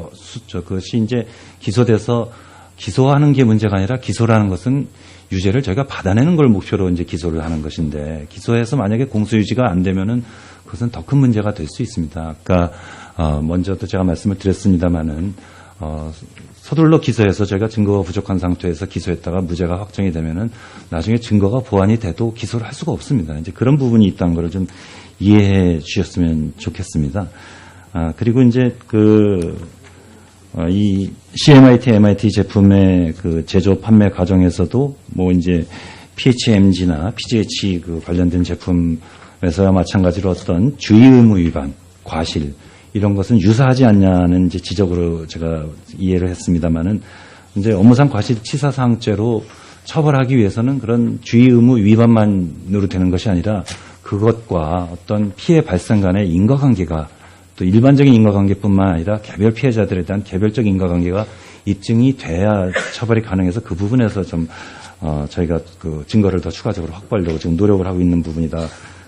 그것이 이제 기소돼서 기소하는 게 문제가 아니라 기소라는 것은 유죄를 저희가 받아내는 걸 목표로 이제 기소를 하는 것인데 기소해서 만약에 공소유지가 안 되면은 그것은 더 큰 문제가 될 수 있습니다. 아까 먼저도 제가 말씀을 드렸습니다마는 서둘러 기소해서 저희가 증거가 부족한 상태에서 기소했다가 무죄가 확정이 되면은 나중에 증거가 보완이 돼도 기소를 할 수가 없습니다. 이제 그런 부분이 있다는 걸 좀 이해해 주셨으면 좋겠습니다. 그리고 이제 이 CMIT, MIT 제품의 그 제조 판매 과정에서도 뭐 이제 PHMG나 PGH 관련된 제품에서야 마찬가지로 어떤 주의 의무 위반, 과실 이런 것은 유사하지 않냐는 이제 지적으로 제가 이해를 했습니다만은 이제 업무상 과실치사사항죄로 처벌하기 위해서는 그런 주의 의무 위반만으로 되는 것이 아니라 그것과 어떤 피해 발생 간의 인과관계가 또 일반적인 인과관계뿐만 아니라 개별 피해자들에 대한 개별적 인과관계가 입증이 돼야 처벌이 가능해서 그 부분에서 좀 저희가 그 증거를 더 추가적으로 확보하려고 지금 노력을 하고 있는 부분이다.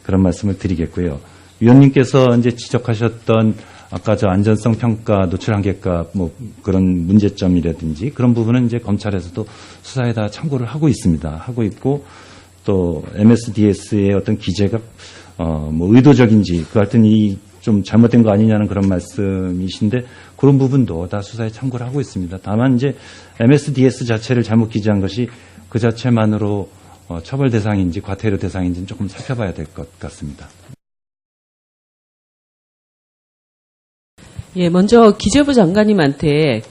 그런 말씀을 드리겠고요. 위원님께서 이제 지적하셨던 아까 저 안전성 평가, 노출 한계값 뭐 그런 문제점이라든지 그런 부분은 이제 검찰에서도 수사에 다 참고를 하고 있습니다. 하고 있고 또 MSDS의 어떤 기재가 뭐 의도적인지 그 하여튼 이 좀 잘못된 거 아니냐는 그런 말씀이신데 그런 부분도 다 수사에 참고를 하고 있습니다. 다만 이제 MSDS 자체를 잘못 기재한 것이 그 자체만으로 처벌 대상인지 과태료 대상인지는 조금 살펴봐야 될 것 같습니다. 예, 먼저 기재부 장관님한테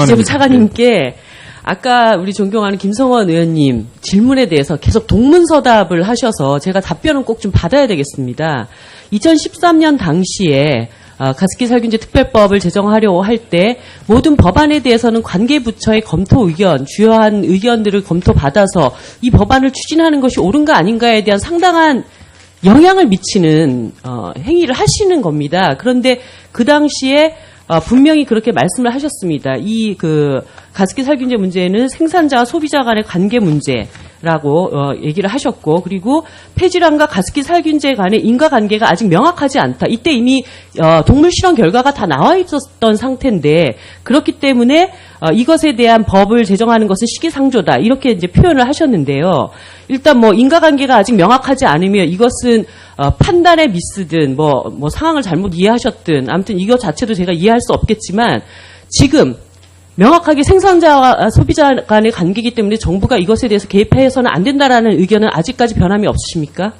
기재부 차관님께 아까 우리 존경하는 김성원 의원님 질문에 대해서 계속 동문서답을 하셔서 제가 답변은 꼭 좀 받아야 되겠습니다. 2013년 당시에 가습기 살균제 특별법을 제정하려고 할 때 모든 법안에 대해서는 관계부처의 검토 의견, 주요한 의견들을 검토받아서 이 법안을 추진하는 것이 옳은가 아닌가에 대한 상당한 영향을 미치는 행위를 하시는 겁니다. 그런데 그 당시에 분명히 그렇게 말씀을 하셨습니다. 이 가습기 살균제 문제는 생산자와 소비자 간의 관계 문제라고 얘기를 하셨고, 그리고 폐질환과 가습기 살균제 간의 인과관계가 아직 명확하지 않다. 이때 이미 동물 실험 결과가 다 나와 있었던 상태인데 그렇기 때문에 이것에 대한 법을 제정하는 것은 시기상조다. 이렇게 이제 표현을 하셨는데요. 일단 뭐 인과관계가 아직 명확하지 않으면 이것은 판단의 미스든 뭐 상황을 잘못 이해하셨든 아무튼 이것 자체도 제가 이해할 수 없겠지만 지금 명확하게 생산자와 소비자 간의 관계이기 때문에 정부가 이것에 대해서 개입해서는 안 된다라는 의견은 아직까지 변함이 없으십니까?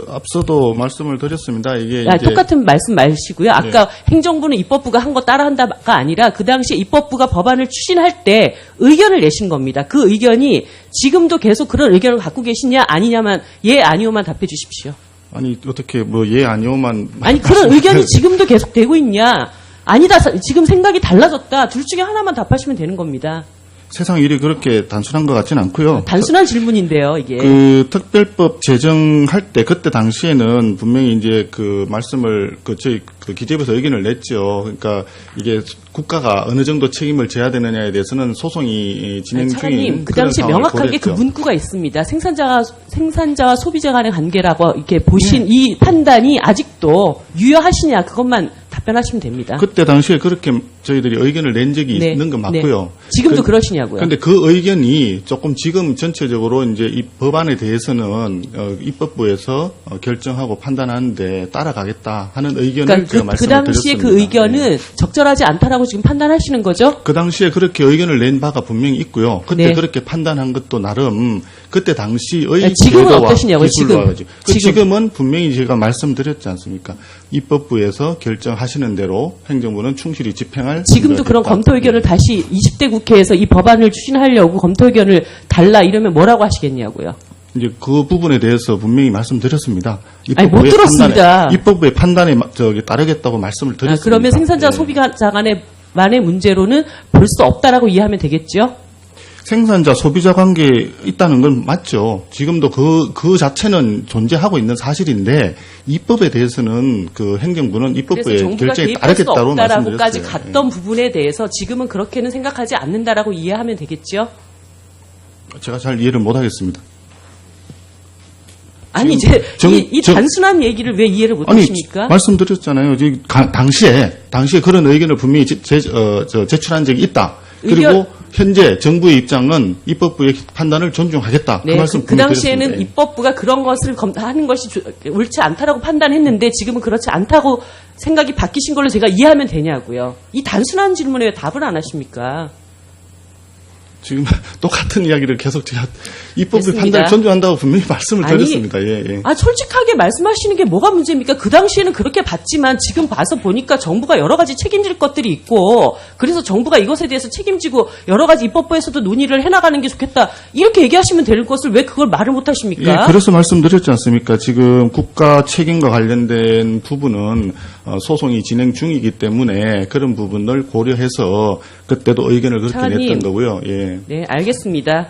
앞서도 말씀을 드렸습니다. 이게 이제 똑같은 말씀 마시고요. 아까 행정부는 입법부가 한 거 따라한다가 아니라 그 당시에 입법부가 법안을 추진할 때 의견을 내신 겁니다. 그 의견이 지금도 계속 그런 의견을 갖고 계시냐 아니냐만 예 아니오만 답해 주십시오. 아니 어떻게 뭐 예 아니오만 아니 그런 의견이 지금도 계속 되고 있냐? 아니다. 지금 생각이 달라졌다. 둘 중에 하나만 답하시면 되는 겁니다. 세상 일이 그렇게 단순한 것 같지는 않고요. 단순한 질문인데요, 이게. 특별법 제정할 때 그때 당시에는 분명히 이제 말씀을 저희 기재부에서 의견을 냈죠. 그러니까 이게 국가가 어느 정도 책임을 져야 되느냐에 대해서는 소송이 진행 중인 그 당시 명확하게 그 문구가 있습니다. 생산자와 소비자 간의 관계라고 이렇게 보신 이 판단이 아직도 유효하시냐 그것만 답변하시면 됩니다. 그때 당시에 그렇게 저희들이 의견을 낸 적이 있는 건 맞고요. 지금도 그러시냐고요? 그런데 그 의견이 조금 지금 전체적으로 이제 이 법안에 대해서는 입법부에서 결정하고 판단하는데 따라가겠다 하는 의견을 제가 말씀을 드렸습니다. 그 당시에 그 의견은 적절하지 않다라고 지금 판단하시는 거죠? 그 당시에 그렇게 의견을 낸 바가 분명히 있고요. 그때 그렇게 판단한 것도 나름 그때 당시의 지금은 어떠시냐고요? 지금은 분명히 제가 말씀드렸지 않습니까? 입법부에서 결정하시는 대로 행정부는 충실히 집행할 지금도 그런 검토 의견을 다시 20대 국회에서 이 법안을 추진하려고 검토 의견을 달라 이러면 뭐라고 하시겠냐고요? 이제 그 부분에 대해서 분명히 말씀드렸습니다. 못 들었습니다. 입법부의 판단에 따르겠다고 말씀을 드렸습니다. 그러면 생산자 소비자 간의 문제로는 볼 수 없다라고 이해하면 되겠죠? 생산자 소비자 관계에 있다는 건 맞죠. 지금도 그 자체는 존재하고 있는 사실인데 입법에 대해서는 그 행정부는 입법부의 결정에 따르겠다고 말씀드렸어요. 까지 갔던 부분에 대해서 지금은 그렇게는 생각하지 않는다라고 이해하면 되겠죠? 제가 잘 이해를 못하겠습니다. 아니 이제 이 단순한 얘기를 왜 이해를 못하십니까? 말씀드렸잖아요. 당시에 그런 의견을 분명히 제출한 적이 있다. 그리고 현재 정부의 입장은 입법부의 판단을 존중하겠다. 그 말씀 그 당시에는 입법부가 그런 것을 하는 것이 옳지 않다라고 판단했는데 지금은 그렇지 않다고 생각이 바뀌신 걸로 제가 이해하면 되냐고요. 이 단순한 질문에 왜 답을 안 하십니까? 지금 똑같은 이야기를 계속 제가 입법부의 판단을 존중한다고 분명히 말씀을 드렸습니다. 예. 솔직하게 말씀하시는 게 뭐가 문제입니까? 그 당시에는 그렇게 봤지만 지금 봐서 보니까 정부가 여러 가지 책임질 것들이 있고 그래서 정부가 이것에 대해서 책임지고 여러 가지 입법부에서도 논의를 해나가는 게 좋겠다. 이렇게 얘기하시면 될 것을 왜 그걸 말을 못 하십니까? 예, 그래서 말씀드렸지 않습니까? 지금 국가 책임과 관련된 부분은 소송이 진행 중이기 때문에 그런 부분을 고려해서 그때도 의견을 그렇게 차관님, 냈던 거고요. 예. 네, 알겠습니다.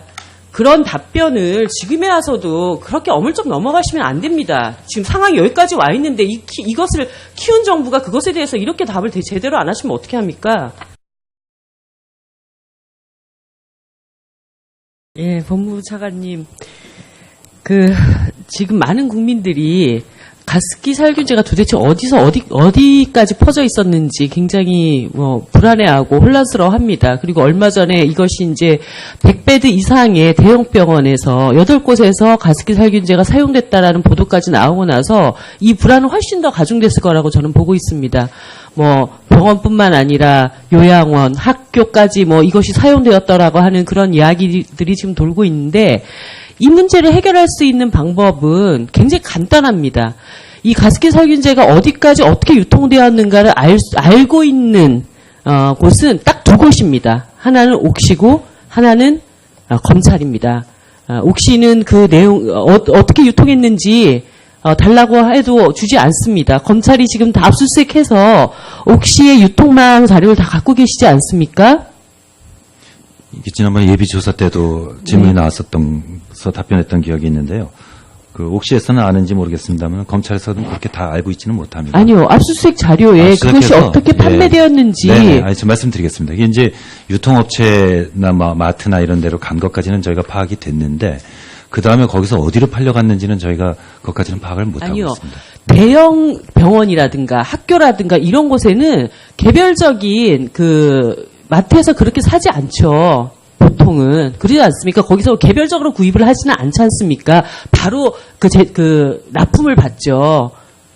그런 답변을 지금에 와서도 그렇게 어물쩍 넘어가시면 안 됩니다. 지금 상황이 여기까지 와 있는데 이것을 키운 정부가 그것에 대해서 이렇게 답을 제대로 안 하시면 어떻게 합니까? 예, 법무부 차관님. 지금 많은 국민들이 가습기 살균제가 도대체 어디까지 퍼져 있었는지 굉장히 불안해하고 혼란스러워합니다. 그리고 얼마 전에 이것이 이제 100베드 이상의 대형 병원에서 8곳에서 가습기 살균제가 사용됐다라는 보도까지 나오고 나서 이 불안은 훨씬 더 가중됐을 거라고 저는 보고 있습니다. 병원뿐만 아니라 요양원, 학교까지 이것이 사용되었더라고 하는 그런 이야기들이 지금 돌고 있는데, 이 문제를 해결할 수 있는 방법은 굉장히 간단합니다. 이 가습기 살균제가 어디까지 어떻게 유통되었는가를 알고 있는 곳은 딱 두 곳입니다. 하나는 옥시고 하나는 검찰입니다. 옥시는 그 내용 어떻게 유통했는지 달라고 해도 주지 않습니다. 검찰이 지금 다 압수수색해서 옥시의 유통망 자료를 다 갖고 계시지 않습니까? 이게 지난번에 예비조사 때도 질문이 나왔었던서 답변했던 기억이 있는데요. 그 옥시에서는 아는지 모르겠습니다만 검찰에서는 그렇게 다 알고 있지는 못합니다. 아니요, 압수수색 자료에 그것이 어떻게 판매되었는지. 네, 좀 말씀드리겠습니다. 이게 이제 유통업체나 마트나 이런 데로 간 것까지는 저희가 파악이 됐는데, 그 다음에 거기서 어디로 팔려갔는지는 저희가 그것까지는 파악을 못하고 있습니다. 대형 병원이라든가 학교라든가 이런 곳에는 개별적인 마트에서 그렇게 사지 않죠. 보통은. 그러지 않습니까? 거기서 개별적으로 구입을 하지는 않지 않습니까? 바로 납품을 받죠.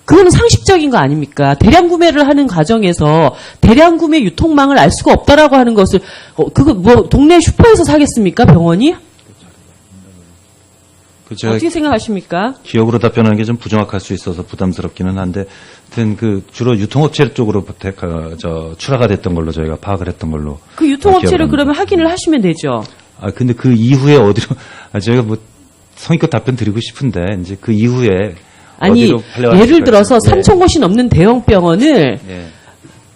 그거는 상식적인 거 아닙니까? 대량 구매를 하는 과정에서 대량 구매 유통망을 알 수가 없다라고 하는 것을, 동네 슈퍼에서 사겠습니까? 병원이? 어떻게 생각하십니까? 기억으로 답변하는 게 좀 부정확할 수 있어서 부담스럽기는 한데, 하여튼 주로 유통업체 쪽으로 출하가 됐던 걸로 저희가 파악을 했던 걸로. 그 유통업체를 그러면 확인을 하시면 되죠. 근데 그 이후에 어디로, 저희가 성의껏 답변 드리고 싶은데, 이제 그 이후에. 어디로 팔려갔을까요? 예를 들어서 3,000곳이 넘는 대형 병원을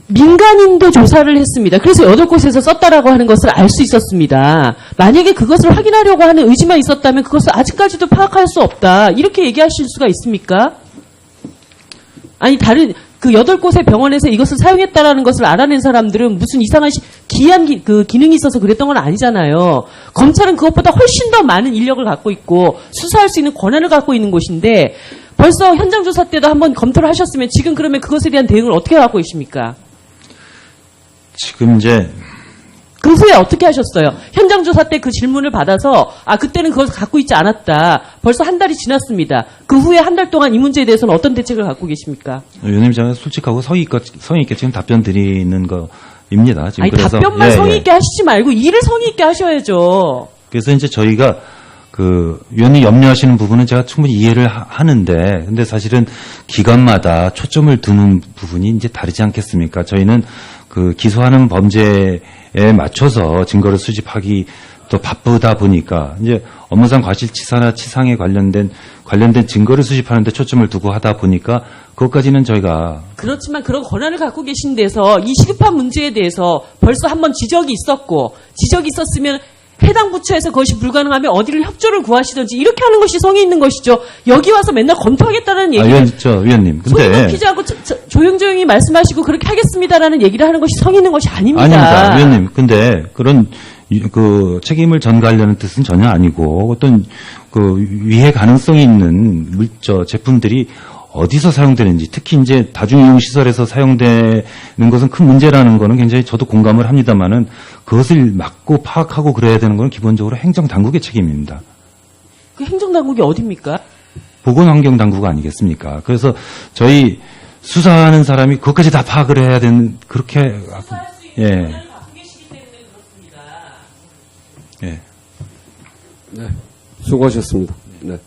민간인도 조사를 했습니다. 그래서 8곳에서 썼다라고 하는 것을 알 수 있었습니다. 만약에 그것을 확인하려고 하는 의지만 있었다면 그것을 아직까지도 파악할 수 없다. 이렇게 얘기하실 수가 있습니까? 아니, 다른 8곳의 병원에서 이것을 사용했다라는 것을 알아낸 사람들은 무슨 이상한 기이한 기능이 있어서 그랬던 건 아니잖아요. 검찰은 그것보다 훨씬 더 많은 인력을 갖고 있고 수사할 수 있는 권한을 갖고 있는 곳인데, 벌써 현장 조사 때도 한번 검토를 하셨으면 지금 그러면 그것에 대한 대응을 어떻게 갖고 계십니까? 지금 이제 그 후에 어떻게 하셨어요? 현장 조사 때 그 질문을 받아서 그때는 그걸 갖고 있지 않았다. 벌써 한 달이 지났습니다. 그 후에 한 달 동안 이 문제에 대해서는 어떤 대책을 갖고 계십니까? 위원님, 제가 솔직하고 성의 있게 지금 답변 드리는 거입니다. 지금 그래서 답변만 성의 있게 하시지 말고 일을 성의 있게 하셔야죠. 그래서 이제 저희가 위원님 염려하시는 부분은 제가 충분히 이해를 하는데, 근데 사실은 기관마다 초점을 두는 부분이 이제 다르지 않겠습니까? 저희는 기소하는 범죄에 맞춰서 증거를 수집하기 또 바쁘다 보니까 이제 업무상 과실치사나 치상에 관련된 증거를 수집하는 데 초점을 두고 하다 보니까 그것까지는 저희가. 그렇지만 그런 권한을 갖고 계신 데서 이 시급한 문제에 대해서 벌써 한번 지적이 있었으면 해당 부처에서 그것이 불가능하면 어디를 협조를 구하시든지 이렇게 하는 것이 성의 있는 것이죠. 여기 와서 맨날 검토하겠다는 얘기를 위원님. 근데 소리 높이지 않고 조용조용히 말씀하시고 그렇게 하겠습니다라는 얘기를 하는 것이 성의 있는 것이 아닙니다. 아닙니다. 위원님. 근데 그런 책임을 전가하려는 뜻은 전혀 아니고, 어떤 위해 가능성이 있는 제품들이 어디서 사용되는지, 특히 이제 다중이용 시설에서 사용되는 것은 큰 문제라는 거는 굉장히 저도 공감을 합니다만은, 그것을 막고 파악하고 그래야 되는 건 기본적으로 행정당국의 책임입니다. 그 행정당국이 어디입니까? 보건환경당국 아니겠습니까? 그래서 저희 수사하는 사람이 그것까지 다 파악을 해야 되는, 그렇게. 수사할 수 있는 권한을 갖고 계시기 때문에 그렇습니다. 네. 수고하셨습니다. 네.